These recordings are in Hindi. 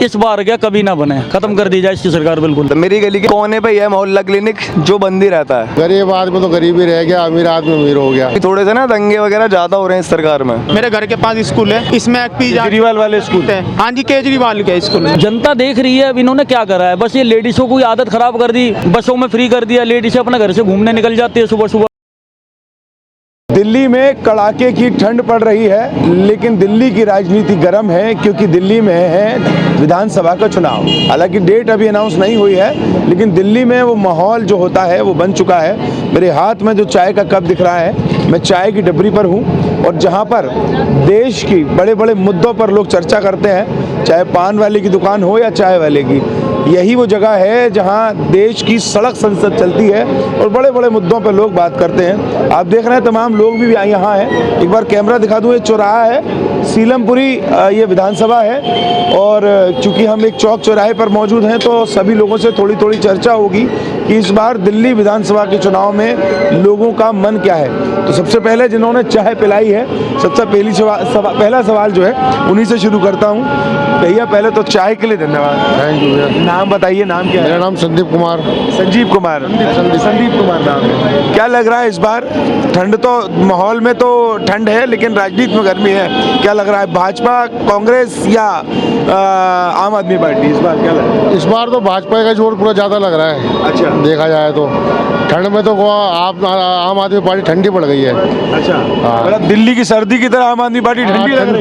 इस बार क्या कभी ना बने, खत्म कर दी जाए इसकी सरकार बिल्कुल। तो मेरी गली के कोने पे ही है मोहल्ला क्लिनिक जो बंद ही रहता है। गरीब आदमी तो गरीब ही रह गया, अमीर आदमी अमीर हो गया। थोड़े से ना दंगे वगैरह ज्यादा हो रहे हैं इस सरकार में। मेरे घर के पास स्कूल है, इसमें केजरीवाल वाले स्कूल है। हाँ जी, केजरीवाल के स्कूल है। जनता देख रही है अब इन्होंने क्या करा है, बस ये लेडीजों को आदत खराब कर दी, बसों में फ्री कर दिया, लेडीज अपने घर से घूमने निकल जाती है सुबह सुबह। दिल्ली में कड़ाके की ठंड पड़ रही है, लेकिन दिल्ली की राजनीति गर्म है क्योंकि दिल्ली में है विधानसभा का चुनाव। हालांकि डेट अभी अनाउंस नहीं हुई है, लेकिन दिल्ली में वो माहौल जो होता है वो बन चुका है। मेरे हाथ में जो चाय का कप दिख रहा है, मैं चाय की डबरी पर हूँ और जहाँ पर देश की बड़े बड़े मुद्दों पर लोग चर्चा करते हैं, चाहे पान वाले की दुकान हो या चाय वाले की, यही वो जगह है जहां देश की सड़क संसद चलती है और बड़े बड़े मुद्दों पर लोग बात करते हैं। आप देख रहे हैं तमाम लोग भी यहाँ हैं। एक बार कैमरा दिखा दूं, ये चौराहा है सीलमपुरी, ये विधानसभा है और चूंकि हम एक चौक चौराहे पर मौजूद हैं तो सभी लोगों से थोड़ी थोड़ी चर्चा होगी कि इस बार दिल्ली विधानसभा के चुनाव में लोगों का मन क्या है। तो सबसे पहले जिन्होंने चाय पिलाई है, सबसे पहला सवाल जो है उन्हीं से शुरू करता हूँ। भैया पहले तो चाय के लिए धन्यवाद। थैंक यू भैया। नाम बताइए, नाम क्या है? मेरा नाम संदीप कुमार। संजीव कुमार। संदीप कुमार नाम है। क्या लग रहा है इस बार ठंड, तो माहौल में तो ठंड है लेकिन राजनीति में गर्मी है, क्या लग रहा है भाजपा, कांग्रेस या आम आदमी पार्टी इस बार क्या लग रहा है? इस बार तो भाजपा का जोर पूरा ज़्यादा लग रहा है। अच्छा, देखा जाए तो ठंड में तो आप आम आदमी पार्टी ठंडी पड़ गई है। अच्छा, हाँ। मतलब दिल्ली की सर्दी की तरह आम आदमी पार्टी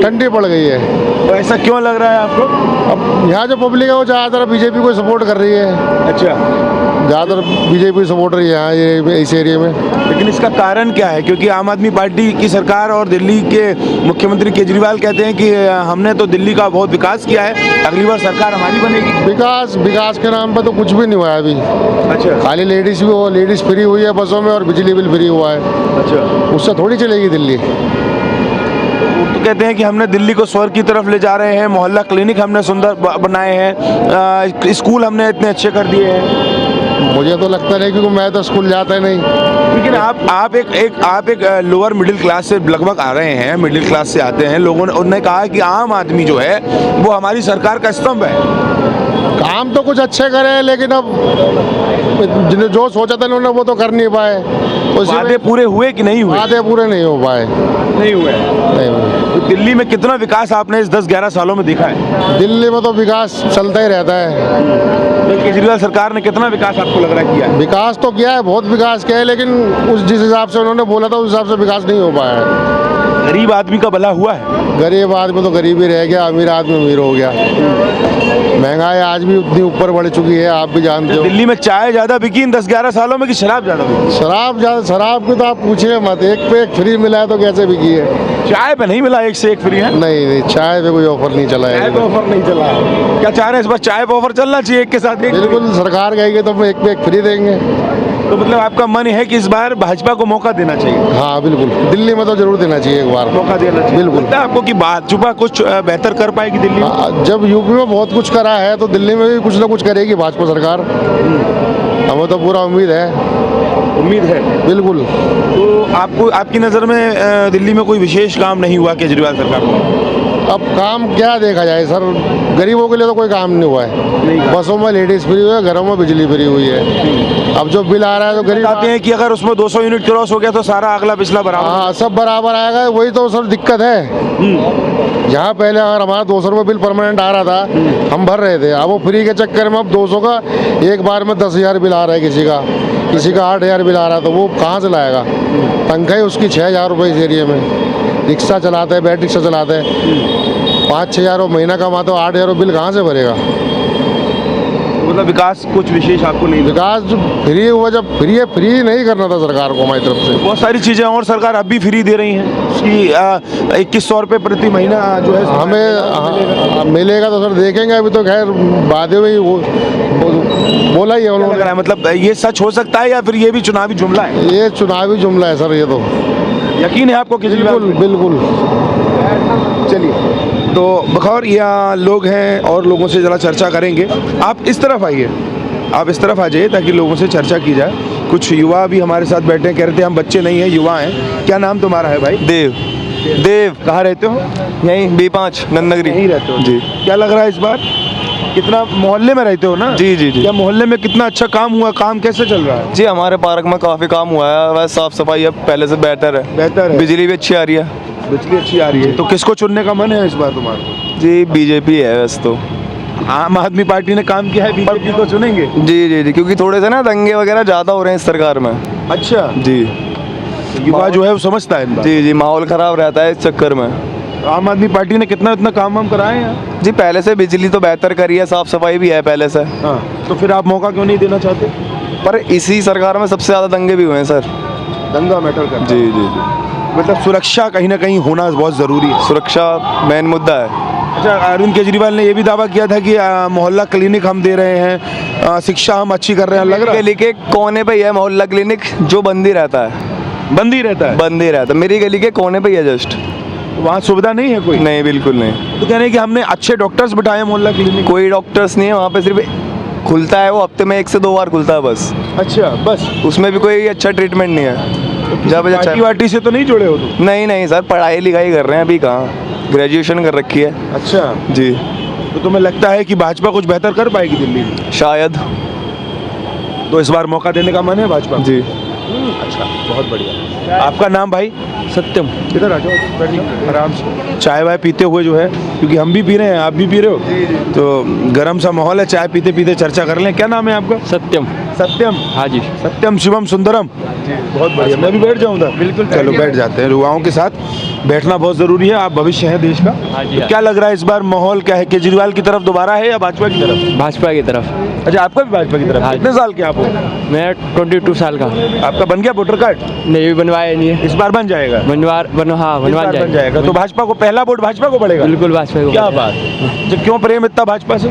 ठंडी पड़ गई है। तो ऐसा क्यों लग रहा है आपको? अब यहाँ जो पब्लिक है वो ज़्यादातर बीजेपी को सपोर्ट कर रही है। अच्छा, ज़्यादातर बीजेपी सपोर्ट रही है यहाँ ये इस एरिया में। लेकिन इसका कारण क्या है? क्योंकि आम आदमी पार्टी की सरकार और दिल्ली के मुख्यमंत्री केजरीवाल कहते हैं कि हमने तो दिल्ली का बहुत विकास किया है, अगली बार सरकार हमारी बनेगी। विकास के नाम पर तो कुछ भी नहीं हुआ है अभी। अच्छा, खाली लेडीज फ्री हुई है बसों में और बिजली बिल फ्री हुआ है। अच्छा, उससे थोड़ी चलेगी दिल्ली। तो कहते हैं कि हमने दिल्ली को स्वर्ग की तरफ ले जा रहे हैं, मोहल्ला क्लिनिक हमने सुंदर बनाए हैं, स्कूल हमने इतने अच्छे कर दिए हैं। मुझे तो लगता नहीं, क्योंकि मैं तो स्कूल जाता ही नहीं। लेकिन आप एक लोअर मिडिल क्लास से लगभग आ रहे हैं, मिडिल क्लास से आते हैं। लोगों ने उन्होंने कहा कि आम आदमी जो है वो हमारी सरकार का स्तंभ है। काम तो कुछ अच्छे करे, लेकिन अब जिन्हें जो सोचा था उन्होंने वो तो कर नहीं पाए। वादे पूरे हुए कि नहीं हुए? वादे पूरे नहीं हो पाए। नहीं हुए। नहीं हुए। तो दिल्ली में कितना विकास आपने इस 10-11 सालों में देखा है? दिल्ली में तो विकास चलता ही रहता है। तो केजरीवाल सरकार ने कितना विकास आपको लग रहा है किया है? विकास तो किया है, बहुत विकास किया है, लेकिन जिस हिसाब से उन्होंने बोला था उस हिसाब से विकास नहीं हो पाया है। गरीब आदमी का भला हुआ है? गरीब आदमी तो गरीब ही रह गया, अमीर आदमी अमीर हो गया। महंगाई आज भी उतनी ऊपर बढ़ चुकी है, आप भी जानते हो। दिल्ली में चाय ज्यादा बिकी इन 10-11 सालों में कि शराब ज्यादा बिकी? शराब की तो आप पूछिए मत। एक पे एक फ्री मिला है तो कैसे बिकी है? चाय पे नहीं मिला एक से एक फ्री है? नहीं, चाय पे कोई ऑफर नहीं चला है। चाय पे ऑफर नहीं चला। क्या चाह रहे हैं इस बार चाय पे ऑफर चलना चाहिए एक के साथ एक? बिल्कुल, सरकार कहेगी तो हम एक पे एक फ्री देंगे। तो मतलब आपका मन है कि इस बार भाजपा को मौका देना चाहिए? हाँ बिल्कुल, दिल्ली में तो जरूर देना चाहिए एक बार मौका देना चाहिए। बिल्कुल। लगता है आपको कि भाजपा कुछ बेहतर कर पाएगी दिल्ली में? जब यूपी में बहुत कुछ करा है तो दिल्ली में भी कुछ ना कुछ करेगी भाजपा सरकार। हमें तो पूरा उम्मीद है। बिल्कुल। तो आपको, आपकी नज़र में दिल्ली में कोई विशेष काम नहीं हुआ केजरीवाल सरकार को? अब काम क्या देखा जाए सर, गरीबों के लिए तो कोई काम नहीं हुआ है। बसों में लेडीज फ्री हुई है, घरों में बिजली फ्री हुई है। अब जो बिल आ रहा है तो गरीब कहते हैं कि अगर उसमें 200 यूनिट क्रॉस हो गया तो सारा अगला पिछला बराबर। हाँ, सब बराबर आएगा। वही तो सर दिक्कत है। जहाँ पहले अगर हमारा 200 रुपये बिल परमानेंट आ रहा था, हम भर रहे थे, अब वो फ्री के चक्कर में अब 200 का एक बार में 10,000 बिल आ रहा है किसी का 8,000 बिल आ रहा है, तो वो कहाँ से लाएगा? तनख्वाही उसकी 6,000 रुपये इस एरिया में। रिक्शा चलाते हैं, बैटरी रिक्शा चलाते हैं, 5-6 हज़ार महीना कमाते हो, 8,000 बिल कहाँ से भरेगा? मतलब विकास कुछ विशेष आपको नहीं? विकास जो फ्री हुआ, जब फ्री नहीं करना था सरकार को हमारी तरफ से। बहुत सारी चीज़ें और सरकार अब भी फ्री दे रही हैं उसकी 2100 रुपये प्रति महीना जो है हमें मिलेगा तो सर देखेंगे। अभी तो खैर बाद में बोला ही है उन्होंने। मतलब ये सच हो सकता है या फिर ये भी चुनावी जुमला है? ये चुनावी जुमला है सर, ये तो। यकीन है आपको केजरीवाल? बिल्कुल। चलिए, तो बखौर यहाँ लोग हैं और लोगों से ज़रा चर्चा करेंगे। आप इस तरफ आइए, आप इस तरफ आ जाइए ताकि लोगों से चर्चा की जाए। कुछ युवा भी हमारे साथ बैठे हैं, कह रहे थे हम बच्चे नहीं हैं, युवा हैं। क्या नाम तुम्हारा है भाई? देव। कहाँ रहते हो? यहीं B5 नंदनगरी। यहीं रहते हो जी। क्या लग रहा है इस बार कितना मोहल्ले में रहते हो ना? जी, जी, जी। क्या मोहल्ले में कितना अच्छा काम हुआ? काम कैसे चल रहा है? जी हमारे पार्क में काफ़ी काम हुआ है, वैसे साफ सफाई अब पहले से बेहतर है। बेहतर है। बिजली भी अच्छी आ रही है। बिजली अच्छी आ रही है। तो किसको चुनने का मन है इस बार तुम्हारा? जी बीजेपी है वैसे तो। आम आदमी पार्टी ने काम किया है, बीजेपी को चुनेंगे? जी जी जी, क्योंकि थोड़े से ना दंगे वगैरह ज़्यादा हो रहे हैं इस सरकार में। अच्छा। जी युवा जो है वो समझता है इन बात। जी जी, माहौल ख़राब रहता है इस चक्कर में। आम आदमी पार्टी ने कितना इतना काम वाम कराए हैं? जी पहले से बिजली तो बेहतर करी है, साफ सफाई भी है पहले से। हाँ, तो फिर आप मौका क्यों नहीं देना चाहते? पर इसी सरकार में सबसे ज़्यादा दंगे भी हुए हैं सर। दंगा मैटर करता है। जी जी जी, मतलब सुरक्षा कहीं ना कहीं होना बहुत ज़रूरी है। सुरक्षा मेन मुद्दा है। अच्छा, अरविंद केजरीवाल ने ये भी दावा किया था कि मोहल्ला क्लिनिक हम दे रहे हैं, शिक्षा हम अच्छी कर रहे हैं, लग रहा है गली के कोने पे ही है मोहल्ला क्लिनिक, जो बंद ही रहता है। बंद ही रहता है? बंद ही रहता है, मेरी गली के कोने पे ही है जस्ट। वहाँ सुविधा नहीं है कोई? नहीं बिल्कुल नहीं, तो कह रहे हैं कि हमने अच्छे डॉक्टर्स बिठाए मोहल्ला क्लिनिक। कोई डॉक्टर्स नहीं है वहाँ पे, सिर्फ खुलता है वो हफ्ते में 1 से 2 बार खुलता है बस। अच्छा, बस? उसमें भी कोई अच्छा ट्रीटमेंट नहीं है। जब पार्टी वार्टी से तो नहीं जुड़े हो तुम? नहीं नहीं सर, पढ़ाई लिखाई कर रहे हैं, अभी कहाँ, ग्रेजुएशन कर रखी है। अच्छा, जी तो तुम्हें लगता है कि भाजपा कुछ बेहतर कर पाएगी दिल्ली में? शायद। तो इस बार मौका देने का मन है भाजपा को? जी अच्छा, बहुत बढ़िया। आपका नाम भाई? सत्यम। इधर आ जाओ, बैठ जाओ आराम से। चाय वाय पीते हुए जो है, क्योंकि हम भी पी रहे हैं, आप भी पी रहे हो, तो गर्म सा माहौल है, चाय पीते पीते चर्चा कर लें। क्या नाम है आपका? सत्यम। सत्यम? हाँ जी। सत्यम शिवम सुंदरम। बहुत बढ़िया। मैं भी बैठ जाऊँ उधर? बिल्कुल। चलो बैठ जाते हैं। युवाओं के साथ बैठना बहुत जरूरी है, आप भविष्य हैं देश का। हाँ जी, तो हाँ। क्या लग रहा है इस बार माहौल क्या है? केजरीवाल की तरफ दोबारा है या भाजपा की तरफ? भाजपा की तरफ। अच्छा, आपका भी भाजपा की तरफ? हाँ। कितने साल के आप हो? मैं 22 साल का। आपका बन गया वोटर कार्ड? नहीं भी बनवाया नहीं है। इस बार बन जाएगा? हाँ इस बार बनवा बन जाएगा। तो भाजपा को पहला वोट भाजपा को पड़ेगा? बिल्कुल भाजपा को। क्या बात है। तो क्यों प्रेम इतना भाजपा से?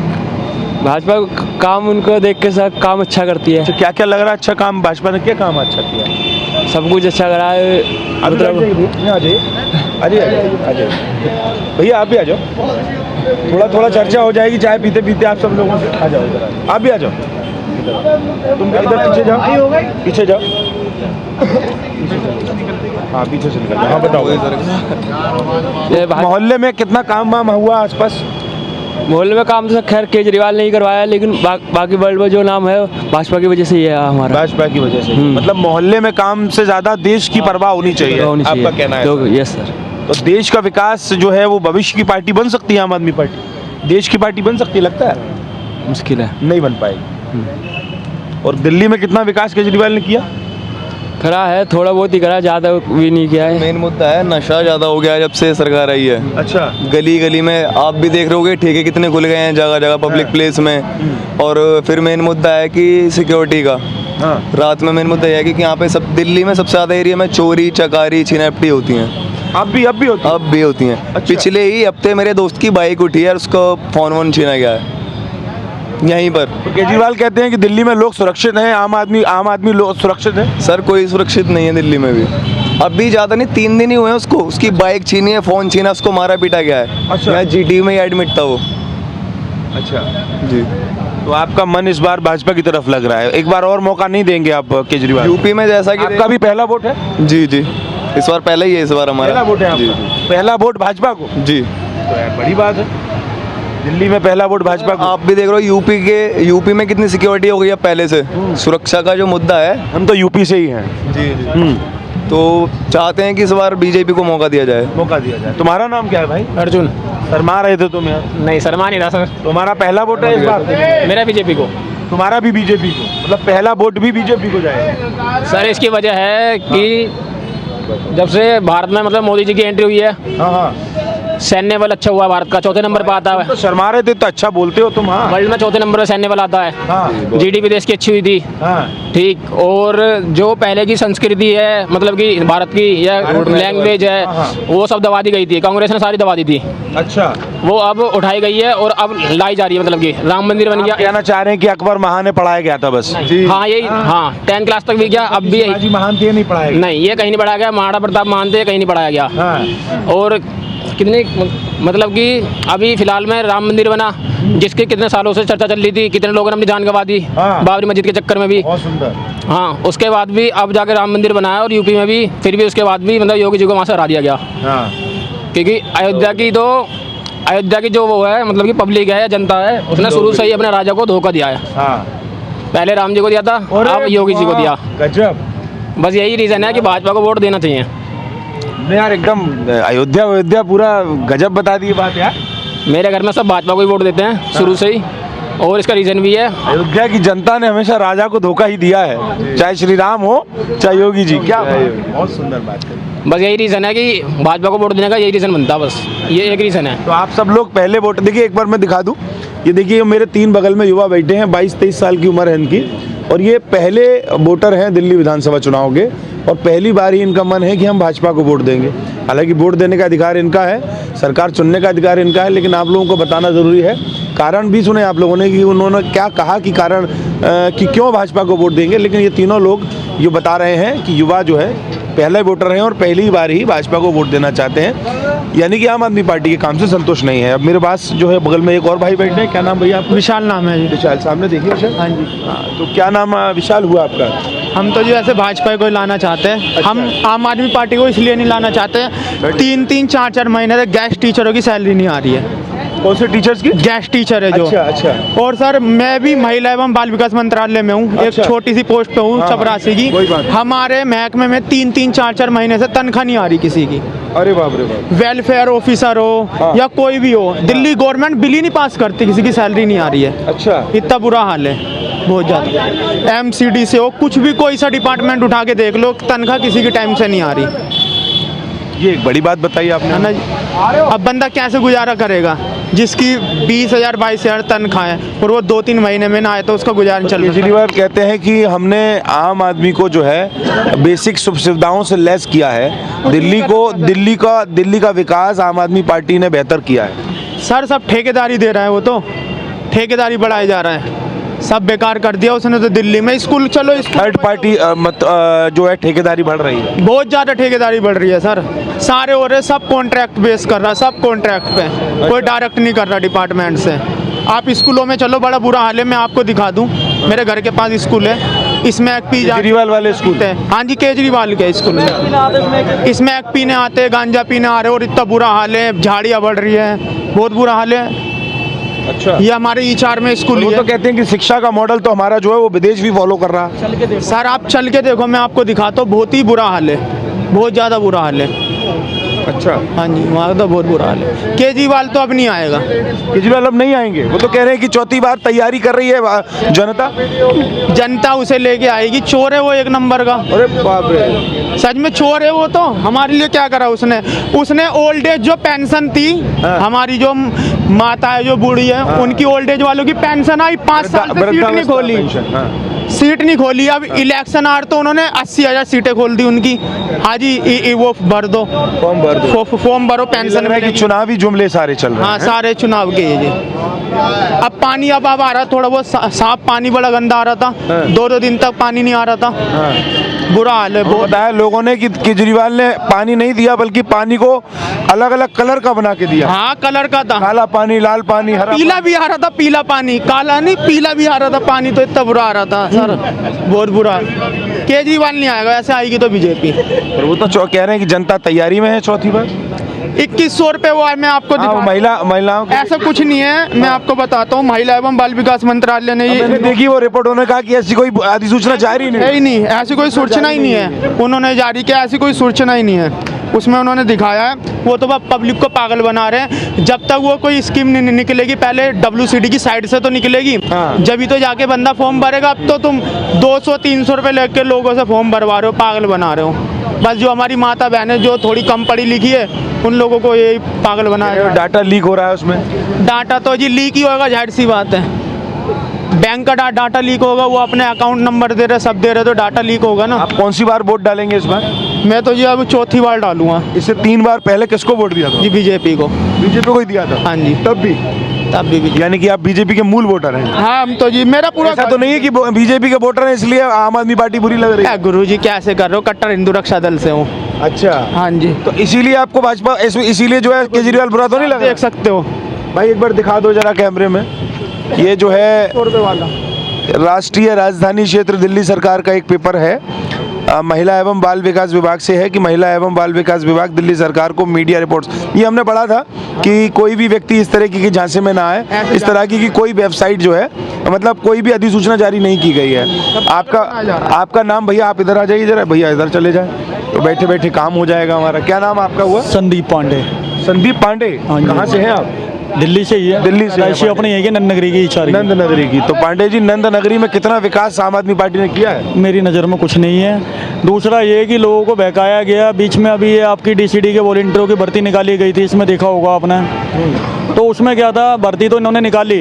भाजपा को काम उनको देख के सब काम अच्छा करती है। तो क्या क्या लग रहा है अच्छा काम भाजपा ने? क्या काम अच्छा किया? सब कुछ अच्छा करा है। अभी मतलब आ जाइए, आ जाइए भैया, आप भी आ जाओ, थोड़ा थोड़ा चर्चा हो जाएगी चाय पीते पीते आप सब लोगों से। आ जाओ इधर, आप भी आ जाओ। तुम इधर पीछे जाओ, पीछे जाओ। हाँ, पीछे से निकल। हाँ बताओ, मोहल्ले में कितना काम वाम हुआ आसपास? मोहल्ले में काम तो खैर केजरीवाल नहीं करवाया, लेकिन बाकी वर्ल्ड में जो नाम है भाजपा की वजह से ही है हमारा। भाजपा की वजह से? मतलब मोहल्ले में काम से ज्यादा देश की परवाह होनी चाहिए, आपका कहना है? Yes sir. तो देश का विकास जो है वो भविष्य की पार्टी बन सकती है आम आदमी पार्टी? देश की पार्टी बन सकती है लगता है? मुश्किल है, नहीं बन पाएगी। और दिल्ली में कितना विकास केजरीवाल ने किया? करा है, थोड़ा बहुत ही करा, ज़्यादा भी नहीं किया है। मेन मुद्दा है नशा ज़्यादा हो गया है जब से सरकार आई है। अच्छा। गली गली में आप भी देख रहे होगे ठेके कितने खुल गए हैं जगह जगह पब्लिक प्लेस में। और फिर मेन मुद्दा है कि सिक्योरिटी का। हाँ। रात में मेन मुद्दा यह है कि यहाँ पे सब दिल्ली में सबसे ज़्यादा एरिया में चोरी चकारी छीनापटी होती हैं। अब भी होती है? अब भी होती हैं। अच्छा। पिछले ही हफ्ते मेरे दोस्त की बाइक उठी है और उसका फ़ोन वोन छीना गया है यहीं पर। तो केजरीवाल कहते हैं कि दिल्ली में लोग सुरक्षित हैं, आम आदमी लोग सुरक्षित है। सर कोई सुरक्षित नहीं है दिल्ली में भी। अभी ज़्यादा नहीं, 3 दिन ही हुए हैं उसको, उसकी बाइक छीनी है, फ़ोन छीना, उसको मारा पीटा गया है। अच्छा। मैं जीटी में ही एडमिट था वो। अच्छा जी। तो आपका मन इस बार भाजपा की तरफ लग रहा है? एक बार और मौका नहीं देंगे आप केजरीवाल? यूपी में जैसा कि आपका भी पहला वोट है? जी जी, इस बार पहले ही है, इस बार हमारा पहला वोट है जी आपका? पहला वोट भाजपा को? जी। तो यार बड़ी बात है, दिल्ली में पहला वोट भाजपा को। आप भी देख रहे हो यूपी में कितनी सिक्योरिटी हो गई है पहले से। सुरक्षा का जो मुद्दा है, हम तो यूपी से ही हैं। जी जी, तो चाहते हैं कि इस बार बीजेपी को मौका दिया जाए। मौका दिया जाए। तुम्हारा नाम क्या है भाई? अर्जुन। शर्मा रहे थे तुम यार? नहीं शर्मा नहीं रहा सर, तुम्हारा पहला वोट है इस बार? मेरा बीजेपी को। तुम्हारा भी बीजेपी को? मतलब पहला वोट भी बीजेपी को जाएगा? सर इसकी वजह है कि जब से भारत में मतलब मोदी जी की एंट्री हुई है, हाँ हाँ, सैन्य बल अच्छा हुआ, भारत का 4थे नंबर पर आता है। तो शर्मा रहे थे तो अच्छा बोलते हो तुम। हाँ वर्ल्ड में 4थे नंबर पर सैन्य बल आता है। हाँ जीडीपी देश की अच्छी हुई थी। हाँ। ठीक। और जो पहले की संस्कृति है, मतलब कि भारत की या लैंग्वेज है, हाँ। वो सब दबा दी गई थी, कांग्रेस ने सारी दबा दी थी। अच्छा। वो अब उठाई गई है और अब लाई जा रही है, मतलब कि राम मंदिर बन गया। कहना चाह रहे हैं कि अकबर महान ने पढ़ाया गया था बस? हाँ यही, हाँ 10th क्लास तक भी गया, अब भी यही। महान थे नहीं पढ़ाया? नहीं, ये कहीं नहीं पढ़ाया गया, महाराणा प्रताप मानते कहीं नहीं पढ़ाया गया। हाँ। और कितने मतलब कि अभी फिलहाल में राम मंदिर बना, जिसके कितने सालों से चर्चा चल रही थी, कितने लोगों ने अपनी जान गंवा दी हाँ। बाबरी मस्जिद के चक्कर में भी। बहुत सुंदर। हाँ, उसके बाद भी अब जाके राम मंदिर बनाया और यूपी में भी, फिर भी उसके बाद भी मतलब योगी जी को वहाँ से हरा दिया गया। हाँ। क्योंकि अयोध्या की तो अयोध्या की जो वो है मतलब कि पब्लिक है या जनता है उसने शुरू से ही अपने राजा को धोखा दिया है। हाँ पहले राम जी को दिया था, अब योगी जी को दिया। गजब। बस यही रीज़न है कि भाजपा को वोट देना चाहिए। नहीं यार एकदम अयोध्या पूरा गजब बता दी बात यार। मेरे घर में सब भाजपा को ही वोट देते हैं शुरू से ही, और इसका रीज़न भी है अयोध्या की जनता ने हमेशा राजा को धोखा ही दिया है, चाहे श्री राम हो चाहे योगी जी। क्या बहुत सुंदर बात है। बस यही रीज़न है कि भाजपा को वोट देने का यही रीज़न बनता है, बस ये एक रीज़न है। तो आप सब लोग पहले वोट देखिए, एक बार मैं दिखा दूं, ये देखिए मेरे 3 बगल में युवा बैठे हैं, 22-23 साल की उम्र है इनकी, और ये पहले वोटर हैं दिल्ली विधानसभा चुनाव के, और पहली बार ही इनका मन है कि हम भाजपा को वोट देंगे। हालांकि वोट देने का अधिकार इनका है, सरकार चुनने का अधिकार इनका है, लेकिन आप लोगों को बताना ज़रूरी है। कारण भी सुने आप लोगों ने कि उन्होंने क्या कहा कि कारण कि क्यों भाजपा को वोट देंगे, लेकिन ये तीनों लोग ये बता रहे हैं कि युवा जो है पहले वोटर हैं और पहली बार ही भाजपा को वोट देना चाहते हैं, यानी कि आम आदमी पार्टी के काम से संतुष्ट नहीं है। अब मेरे पास जो है बगल में एक और भाई बैठे हैं, क्या नाम भैया आपका? विशाल नाम है जी। विशाल, सामने देखिए विशाल। हाँ जी। तो क्या नाम विशाल हुआ आपका? हम तो जी ऐसे भाजपा को ही लाना चाहते हैं। हम आम आदमी पार्टी को इसलिए नहीं लाना चाहते, 3-3, 4-4 महीने से गेस्ट टीचरों की सैलरी नहीं आ रही है। कौन से टीचर्स की? गेस्ट टीचर है जो। अच्छा। और सर मैं भी महिला एवं बाल विकास मंत्रालय में हूँ, एक छोटी सी पोस्ट पे हूँ, हाँ, चपरासी की। कोई बात नहीं। हमारे महकमे में 3-3, 4-4 महीने से तनख्वाह नहीं आ रही किसी की। अरे बाप रे बाप। वेलफेयर ऑफिसर हो या कोई भी हो, दिल्ली गवर्नमेंट बिल ही नहीं पास करती, किसी की सैलरी नहीं आ रही है। अच्छा। इतना बुरा हाल है, बहुत ज़्यादा। MCD से हो, कुछ भी कोई सा डिपार्टमेंट उठा के देख लो, तनख्वाह किसी की टाइम से नहीं आ रही। ये एक बड़ी बात बताई आपने, है ना जी। अब बंदा कैसे गुजारा करेगा जिसकी 20,000 22,000 तनख्वाह है और वो 2-3 महीने में ना आए तो उसका गुजारा चल रहा है। केजरीवाल कहते हैं कि हमने आम आदमी को जो है बेसिक सुख सुविधाओं से लेस किया है। दिल्ली का विकास आम आदमी पार्टी ने बेहतर किया है। सर सब ठेकेदारी दे रहा है, वो तो ठेकेदारी बढ़ाया जा रहा है, सब बेकार कर दिया उसने तो। दिल्ली में स्कूल, चलो थर्ड पार्टी जो है ठेकेदारी बढ़ रही है, बहुत ज़्यादा ठेकेदारी बढ़ रही है सर। सारे हो रहे, सब कॉन्ट्रैक्ट बेस कर रहा है, सब कॉन्ट्रैक्ट पे, कोई डायरेक्ट नहीं कर रहा डिपार्टमेंट से। आप स्कूलों में चलो, बड़ा बुरा हाल है। मैं आपको दिखा दूं, मेरे घर के पास स्कूल है, इसमें एक पी केजरीवाल वाले स्कूल है। हाँ जी, केजरीवाल के स्कूल में इसमें एक पीने आते, गांजा पीने आ रहे, और इतना बुरा हाल है, झाड़ियाँ बढ़ रही है, बहुत बुरा हाल है। अच्छा। ये हमारे E4 में स्कूल वो है। तो कहते हैं कि शिक्षा का मॉडल तो हमारा जो है वो विदेश भी फॉलो कर रहा है। सर आप चल के देखो, मैं आपको दिखाता हूँ, बहुत ही बुरा हाल है, बहुत ज़्यादा बुरा हाल है। अच्छा। हाँ जी, वहाँ तो बहुत बुरा हाल है। केजरीवाल तो अब नहीं आएगा। केजरीवाल अब नहीं आएंगे? वो तो कह रहे हैं कि चौथी बार तैयारी कर रही है जनता उसे लेके आएगी। चोर है वो एक नंबर का। अरे बाप रे, सच में चोर है वो तो। हमारे लिए क्या करा उसने ओल्ड एज जो पेंशन थी, हमारी जो माता है, जो बूढ़ी है, उनकी ओल्ड एज वालों की पेंशन आई, 5 साल से सीट नहीं खोली, सीट नहीं खोली। अब इलेक्शन आ रहा तो उन्होंने 80,000 सीटें खोल दी उनकी। हाँ जी, वो भर दो, फॉर्म भरो, पेंशन में कि चुनावी जुमले सारे चल रहे हैं। हाँ, सारे चुनाव के ये जी। अब पानी अब आ रहा, थोड़ा बहुत साफ पानी, बड़ा गंदा आ रहा था, 2-2 दिन तक पानी नहीं आ रहा था। बुरा हाल है बहुत। बताया लोगों ने कि केजरीवाल ने पानी नहीं दिया, बल्कि पानी को अलग अलग कलर का बना के दिया। हाँ, कलर का था, काला पानी, लाल पानी, हरा पीला भी आ रहा था, पीला पानी, काला नहीं, पीला भी आ रहा था पानी, तो इतना बुरा आ रहा था सर, बहुत बुरा। केजरीवाल नहीं आएगा, ऐसे आएगी तो बीजेपी। और वो तो कह रहे हैं कि जनता तैयारी में है चौथी बार। 2100 रुपए वो है, मैं आपको महिलाओं ऐसा कुछ नहीं है, मैं आपको बताता हूँ। महिला एवं बाल विकास मंत्रालय ने ये देखी वो रिपोर्ट, उन्होंने कहा कि ऐसी कोई अधिसूचना जारी नहीं, ऐसी कोई सूचना ही नहीं है, उन्होंने जारी किया, ऐसी कोई सूचना ही नहीं है। उसमें उन्होंने दिखाया है, वो तो पब्लिक को पागल बना रहे हैं। जब तक वो कोई स्कीम नहीं निकलेगी, पहले WCD की साइड से तो निकलेगी, जब ही तो जाके बंदा फॉर्म भरेगा। अब तो तुम 200-300 रुपए लेके लोगों से फॉर्म भरवा रहे हो, पागल बना रहे हो। बस जो हमारी माता बहनें जो थोड़ी कम पढ़ी लिखी है, उन लोगों को ये पागल बना रहे हैं। डाटा लीक हो रहा है उसमें। डाटा तो जी लीक ही होगा, जाहिर सी बात है। बैंक का डाटा लीक होगा, वो अपने अकाउंट नंबर दे रहे, सब दे रहे, तो डाटा लीक होगा ना। आप कौन सी बार वोट डालेंगे इस बार? मैं तो जी अब चौथी बार डालूंगा। इससे 3 बार पहले किसको वोट दिया था? जी, बीजेपी को। बीजेपी को ही दिया था? हाँ जी, तब भी यानी कि आप बीजेपी के मूल वोटर हैं? हाँ, हम तो जी, मेरा पूरा ऐसा तो नहीं है कि बीजेपी के वोटर हैं इसलिए आम आदमी पार्टी बुरी लग रही है? गुरु जी कैसे कर रहे हो, कट्टर हिंदू रक्षा दल से हूँ। अच्छा। हाँ जी, तो इसीलिए आपको भाजपा, इसीलिए जो है केजरीवाल बुरा तो नहीं लगा? देख सकते हो भाई, एक बार दिखा दो जरा कैमरे में। ये जो है वाला राष्ट्रीय राजधानी क्षेत्र दिल्ली सरकार का एक पेपर है, महिला एवं बाल विकास विभाग से है कि महिला एवं बाल विकास विभाग दिल्ली सरकार को मीडिया रिपोर्ट्स, ये हमने पढ़ा था कि कोई भी व्यक्ति इस तरह की झांसे में ना आए, इस तरह की कोई वेबसाइट जो है मतलब कोई भी अधिसूचना जारी नहीं की गई है। आपका नाम भैया, आप इधर आ जाइए जरा, भैया इधर चले जाए तो बैठे बैठे काम हो जाएगा हमारा। क्या नाम आपका हुआ? संदीप पांडे। संदीप पांडे, कहाँ से हैं आप? दिल्ली से ही है। दिल्ली से पैदाइशी अपनी यही है, नंद नगरी की इच्छा। नंद नगरी की। तो पांडे जी, नंद नगरी में कितना विकास आम आदमी पार्टी ने किया है? मेरी नज़र में कुछ नहीं है। दूसरा ये कि लोगों को बहकाया गया। बीच में अभी ये आपकी डीसीडी के वॉलंटियरों की भर्ती निकाली गई थी, इसमें देखा होगा आपने। तो उसमें क्या था, भर्ती तो इन्होंने निकाली,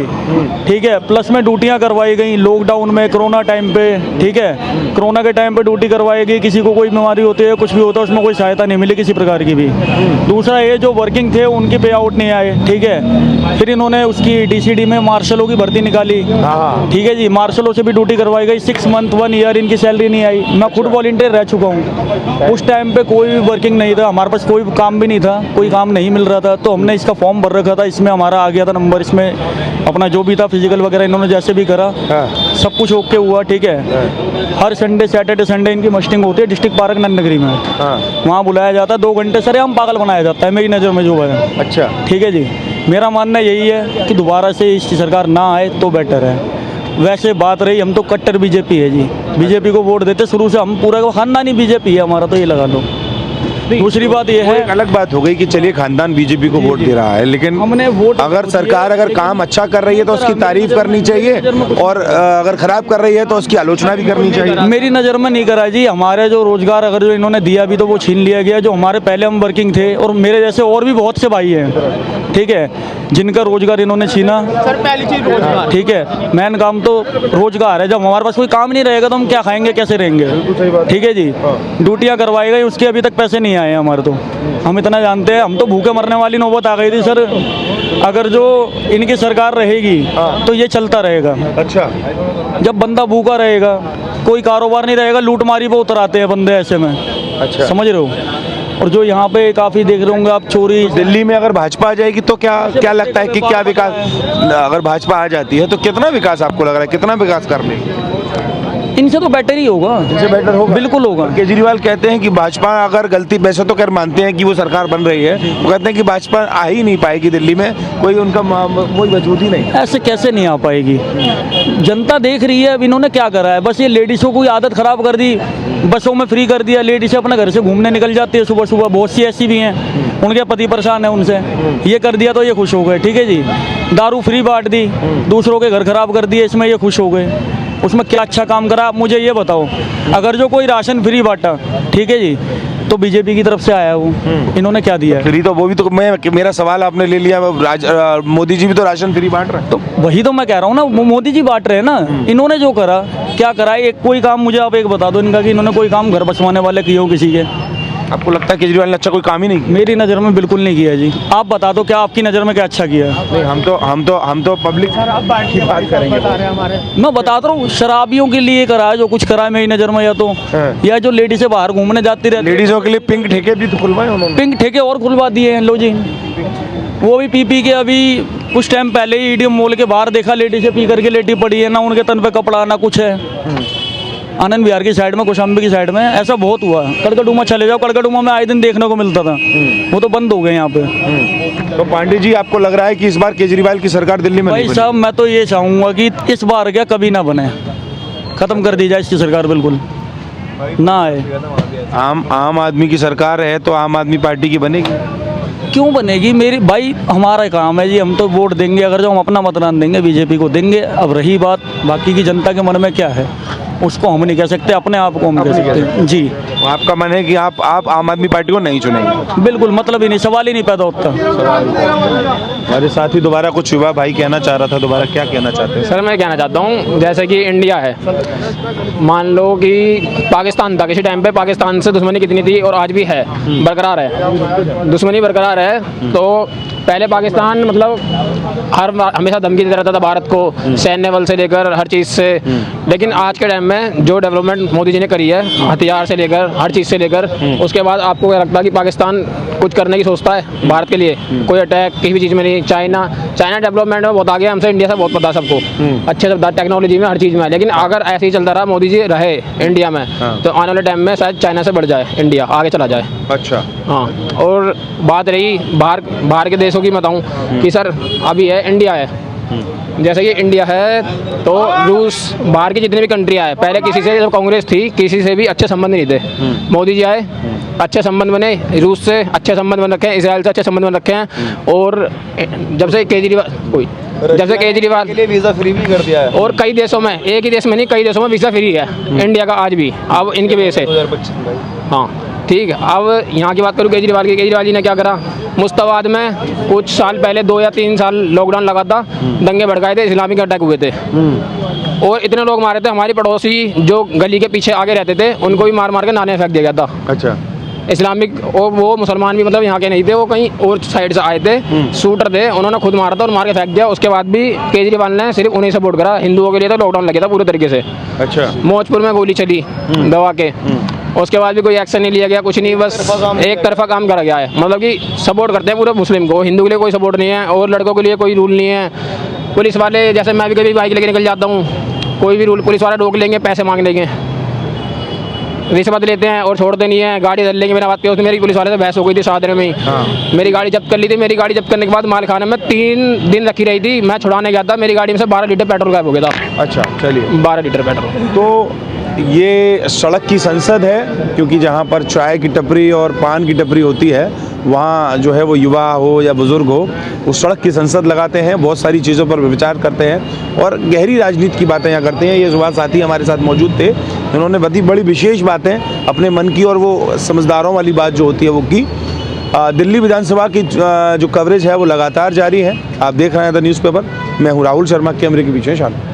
ठीक है, प्लस में ड्यूटियां करवाई गई लॉकडाउन में, कोरोना टाइम पे, ठीक है, कोरोना के टाइम पे ड्यूटी करवाई गई। किसी को कोई बीमारी होती है, कुछ भी होता है, उसमें कोई सहायता नहीं मिली किसी प्रकार की भी। दूसरा ये जो वर्किंग थे उनकी पे आउट नहीं आए, ठीक है। फिर इन्होंने उसकी डीसीडी में मार्शलों की भर्ती निकाली, ठीक है जी, मार्शलों से भी ड्यूटी करवाई गई। 6 मंथ 1 ईयर इनकी सैलरी नहीं आई। मैं खुद वॉलंटियर रह चुका हूँ, उस टाइम पे कोई वर्किंग नहीं था, हमारे पास कोई काम भी नहीं था, कोई काम नहीं मिल रहा था। तो हमने इसका फॉर्म भर रखा था, इसमें हमारा आ गया था नंबर, इसमें अपना जो भी था फिजिकल वगैरह इन्होंने जैसे भी करा, सब कुछ ओके हुआ, ठीक है। हर संडे सैटरडे संडे इनकी मस्टिंग होती है डिस्ट्रिक्ट पार्क नंद नगरी में, वहाँ बुलाया जाता है 2 घंटे सर, हम पागल बनाया जाता है मेरी नज़र में जो है। अच्छा, ठीक है जी, मेरा मानना यही है कि दोबारा से इसकी सरकार ना आए तो बेटर है। वैसे बात रही, हम तो कट्टर बीजेपी है जी, बीजेपी को वोट देते शुरू से, हम पूरा खानदानी बीजेपी है हमारा, तो ये लगा लो। दूसरी बात ये है, एक अलग बात हो गई कि चलिए खानदान बीजेपी को वोट दे रहा है, लेकिन हमने वोट अगर सरकार अगर काम अच्छा कर रही है तो उसकी तारीफ करनी चाहिए, और अगर खराब कर रही है तो उसकी आलोचना भी करनी चाहिए। मेरी नज़र में नहीं करा जी। हमारे जो रोजगार अगर जो इन्होंने दिया भी तो वो छीन लिया गया। जो हमारे पहले हम वर्किंग थे, और मेरे जैसे और भी बहुत से भाई हैं, ठीक है, जिनका रोजगार इन्होंने छीना। सर पहली चीज रोजगार, ठीक है, मेन काम तो रोजगार है। जब हमारे पास कोई काम नहीं रहेगा तो हम क्या खाएंगे, कैसे रहेंगे? ठीक है जी, ड्यूटियाँ करवाई गई, उसके अभी तक पैसे नहीं आए हमारे। तो हम इतना जानते हैं, हम तो भूखे मरने वाली नौबत आ गई थी सर। अगर जो इनकी सरकार रहेगी तो ये चलता रहेगा। अच्छा, जब बंदा भूखा रहेगा, कोई कारोबार नहीं रहेगा, लूटमारी पे उतर आते हैं बंदे ऐसे में। अच्छा, समझ रहे हो? और जो यहाँ पे काफ़ी देख रहे होंगे आप, चोरी। दिल्ली में अगर भाजपा आ जाएगी तो क्या लगता है कि क्या विकास, अगर भाजपा आ जाती है तो कितना विकास आपको लग रहा है, कितना विकास कर लेगी? इनसे तो बेटर ही होगा, इनसे बेटर होगा, बिल्कुल होगा। केजरीवाल कहते हैं कि भाजपा अगर गलती, वैसे तो खैर मानते हैं कि वो सरकार बन रही है, वो कहते हैं कि भाजपा आ ही नहीं पाएगी दिल्ली में, कोई उनका कोई वजूद ही नहीं। ऐसे कैसे नहीं आ पाएगी? जनता देख रही है अब इन्होंने क्या करा है। बस ये लेडीज़ों को आदत ख़राब कर दी, बसों में फ्री कर दिया, लेडीज़ें अपने घर से घूमने निकल जाती है सुबह सुबह। बहुत सी ऐसी भी हैं, उनके पति परेशान है उनसे, ये कर दिया तो ये खुश हो गए, ठीक है जी। दारू फ्री बांट दी, दूसरों के घर खराब कर दिए, इसमें ये खुश हो गए। उसमें क्या अच्छा काम करा आप मुझे ये बताओ। अगर जो कोई राशन फ्री बांटा, ठीक है जी, तो बीजेपी की तरफ से आया वो, इन्होंने क्या दिया है? फ्री तो वो भी तो मेरा सवाल आपने ले लिया, मोदी जी भी तो राशन फ्री बांट रहे हैं। तो वही तो मैं कह रहा हूँ ना, मोदी जी बांट रहे हैं ना। इन्होंने जो करा, क्या करा, एक कोई काम मुझे आप एक बता दो इनका कि इन्होंने कोई काम घर बसवाने वाले किए हो किसी के? आपको लगता है केजरीवाल ने अच्छा कोई काम ही नहीं किया? मेरी नज़र में बिल्कुल नहीं किया जी। आप बता दो क्या आपकी नज़र में क्या अच्छा किया है? नहीं, हम तो पब्लिक की बात करेंगे। मैं बताता हूँ, शराबियों के लिए करा है जो कुछ करा है मेरी नज़र में, या जो लेडीज़ें बाहर घूमने जाती रहती, लेडीजों के लिए पिंक ठेके भी तो खुलवाए उन्होंने। पिंक ठेके और खुलवा दिए हैं लो जी, वो भी पी के। अभी कुछ टाइम पहले ही ईडीएम मॉल के बाहर देखा, लेडीज़ें पी करके लेटी पड़ी है, ना उनके तन पे कपड़ा ना कुछ है। आनंद विहार की साइड में, कौशाम्बी की साइड में ऐसा बहुत हुआ। कड़कड़डूमा चले जाओ, कड़कड़डूमा में आए दिन देखने को मिलता था, वो तो बंद हो गए यहाँ पे। तो पांडे जी, आपको लग रहा है कि इस बार केजरीवाल की सरकार दिल्ली में भाई साहब, मैं तो ये चाहूँगा कि इस बार क्या कभी ना बने, ख़त्म कर दी जाए इसकी सरकार, बिल्कुल ना आए। आम आदमी की सरकार है तो आम आदमी पार्टी की बनेगी। क्यों बनेगी? मेरी भाई हमारा काम है जी, हम तो वोट देंगे, अगर जो हम अपना मतदान देंगे बीजेपी को देंगे। अब रही बात बाकी की जनता के मन में क्या है, उसको हम नहीं कह सकते, अपने आप को हम कह सकते जी। आपका मन है कि आप आम आदमी पार्टी को नहीं चुनेंगे? बिल्कुल, मतलब ही नहीं, सवाल ही नहीं पैदा होता। हमारे साथ ही दोबारा कुछ युवा भाई कहना चाह रहा था, दोबारा क्या कहना चाहते हैं? सर मैं कहना चाहता हूँ, जैसे कि इंडिया है, मान लो कि पाकिस्तान था, किसी टाइम पे पाकिस्तान से दुश्मनी कितनी थी और आज भी है, बरकरार है, दुश्मनी बरकरार है। तो पहले पाकिस्तान मतलब हमेशा धमकी देता रहता था भारत को, सैन्य बल से लेकर हर चीज़ से। लेकिन आज के टाइम में जो डेवलपमेंट मोदी जी ने करी है, हथियार से लेकर हर चीज़ से लेकर, उसके बाद आपको क्या लगता है कि पाकिस्तान कुछ करने की सोचता है भारत के लिए? कोई अटैक किसी भी चीज़ में नहीं। चाइना डेवलपमेंट में बहुत आगे है हमसे, इंडिया से बहुत पता है सबको, अच्छे से टेक्नोलॉजी में हर चीज़ में है। लेकिन अगर ऐसे ही चलता रहा, मोदी जी रहे इंडिया में, तो आने वाले टाइम में शायद चाइना से बढ़ जाए, इंडिया आगे चला जाए। अच्छा। हाँ, और बात रही बाहर के देशों की, बताऊं कि सर अभी है इंडिया है, जैसे कि इंडिया है तो रूस, बाहर की जितनी भी कंट्री आए, पहले किसी से, जब कांग्रेस थी, किसी से भी अच्छे संबंध नहीं थे। मोदी जी आए, अच्छे संबंध बने, रूस से अच्छे संबंध बन रखे हैं, इसराइल से अच्छे संबंध बन रखे हैं। और जब से केजरीवाल के लिए वीज़ा फ्री भी कर दिया है। और कई देशों में, एक ही देश में नहीं, कई देशों में वीज़ा फ्री है इंडिया का आज भी, अब इनकी वजह से। 2025 में। हाँ ठीक है। अब यहाँ की बात करूँ केजरीवाल की, केजरीवाल जी ने क्या करा, मुश्ताबाद में कुछ साल पहले 2 या 3 साल लॉकडाउन लगा था, दंगे भड़काए थे, इस्लामिक अटैक हुए थे और इतने लोग मारे थे। हमारी पड़ोसी जो गली के पीछे आगे रहते थे, उनको भी मार मार के नाले में फेंक दिया गया था। अच्छा। इस्लामिक, और वो मुसलमान भी मतलब यहाँ के नहीं थे, वो कहीं और साइड से आए थे, शूटर थे, उन्होंने खुद मारा था और मार के फेंक दिया। उसके बाद भी केजरीवाल ने सिर्फ उन्हें सपोर्ट करा, हिंदुओं के लिए तो लॉकडाउन लगे था पूरे तरीके से। अच्छा। मौजपुर में गोली चली दवा के, उसके बाद भी कोई एक्शन नहीं लिया गया, कुछ नहीं, बस एक तरफा काम करा गया है। मतलब कि सपोर्ट करते हैं पूरे मुस्लिम को, हिंदू के लिए कोई सपोर्ट नहीं है और लड़कों के लिए कोई रूल नहीं है। पुलिस वाले, जैसे मैं भी कभी बाइक लेके निकल जाता हूँ, कोई भी रूल पुलिस वाले रोक लेंगे, पैसे मांग लेंगे, रिश्वत लेते हैं और छोड़ते नहीं है, गाड़ी धर लेंगे बिना बात के। उसमें मेरी पुलिस वाले से बहस हो गई थी शादी में ही। मेरी गाड़ी जब्त कर ली थी। मेरी गाड़ी जब्त करने के बाद माल खाने में 3 दिन रखी रही थी, मैं छुड़ाने गया था, मेरी गाड़ी में से 12 लीटर पेट्रोल गायब हो गया था। अच्छा, चलिए। 12 लीटर पेट्रोल। तो ये सड़क की संसद है, क्योंकि जहाँ पर चाय की टपरी और पान की टपरी होती है, वहाँ जो है वो युवा हो या बुज़ुर्ग हो, उस सड़क की संसद लगाते हैं, बहुत सारी चीज़ों पर विचार करते हैं और गहरी राजनीति की बातें यहाँ करते हैं। ये सुभाष साथी हमारे साथ मौजूद थे, उन्होंने बड़ी विशेष बातें अपने मन की और वो समझदारों वाली बात जो होती है वो की। दिल्ली विधानसभा की जो कवरेज है वो लगातार जारी है। आप देख रहे हैं द न्यूज़पेपर। मैं हूँ राहुल शर्मा, कैमरे के पीछे शामिल।